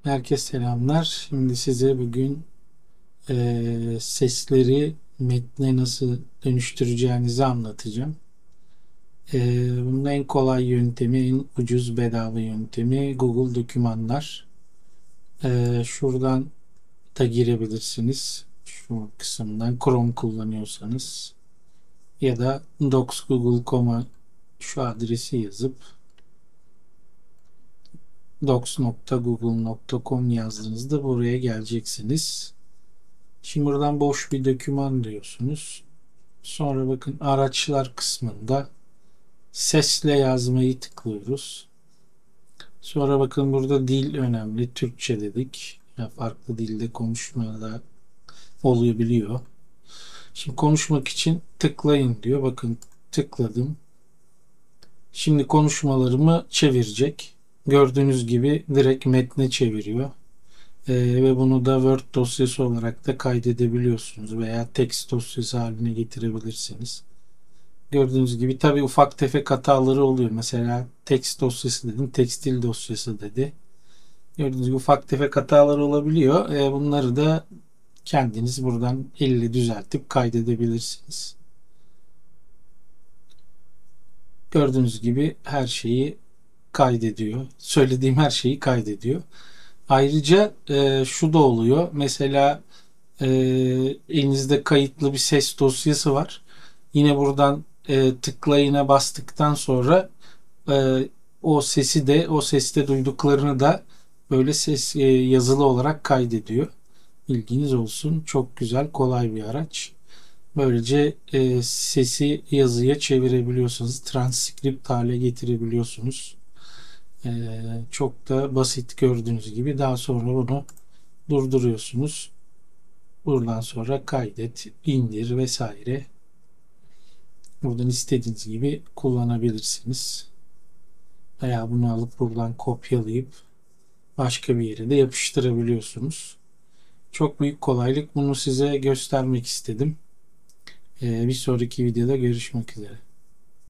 Herkese selamlar. Şimdi size bugün sesleri metne nasıl dönüştüreceğinizi anlatacağım. Bunun en kolay yöntemi, en ucuz bedava yöntemi Google Dokümanlar. Şuradan da girebilirsiniz. Şu kısımdan Chrome kullanıyorsanız ya da docs.google.com'a şu adresi yazıp docs.google.com yazdığınızda buraya geleceksiniz. Şimdi buradan boş bir doküman diyorsunuz. Sonra bakın araçlar kısmında sesle yazmayı tıklıyoruz. Sonra bakın burada dil önemli. Türkçe dedik. Yani farklı dilde konuşmada olabiliyor. Şimdi konuşmak için tıklayın diyor. Bakın tıkladım. Şimdi konuşmalarımı çevirecek. Gördüğünüz gibi direkt metne çeviriyor. Ve bunu da Word dosyası olarak da kaydedebiliyorsunuz veya text dosyası haline getirebilirsiniz. Gördüğünüz gibi tabi ufak tefek hataları oluyor. Mesela text dosyası dedim, tekstil dosyası dedi. Gördüğünüz gibi ufak tefek hatalar olabiliyor. Bunları da kendiniz buradan elle düzeltip kaydedebilirsiniz. Gördüğünüz gibi her şeyi kaydediyor. Söylediğim her şeyi kaydediyor. Ayrıca şu da oluyor. Mesela e, elinizde kayıtlı bir ses dosyası var. Yine buradan tıklayına bastıktan sonra e, o sesi de o seste duyduklarını da böyle ses yazılı olarak kaydediyor. Bilginiz olsun. Çok güzel, kolay bir araç. Böylece sesi yazıya çevirebiliyorsunuz. Transkript hale getirebiliyorsunuz. Çok da basit gördüğünüz gibi. Daha sonra bunu durduruyorsunuz. Buradan sonra kaydet, indir vesaire. Buradan istediğiniz gibi kullanabilirsiniz. Veya bunu alıp buradan kopyalayıp başka bir yere de yapıştırabiliyorsunuz. Çok büyük kolaylık. Bunu size göstermek istedim. Bir sonraki videoda görüşmek üzere.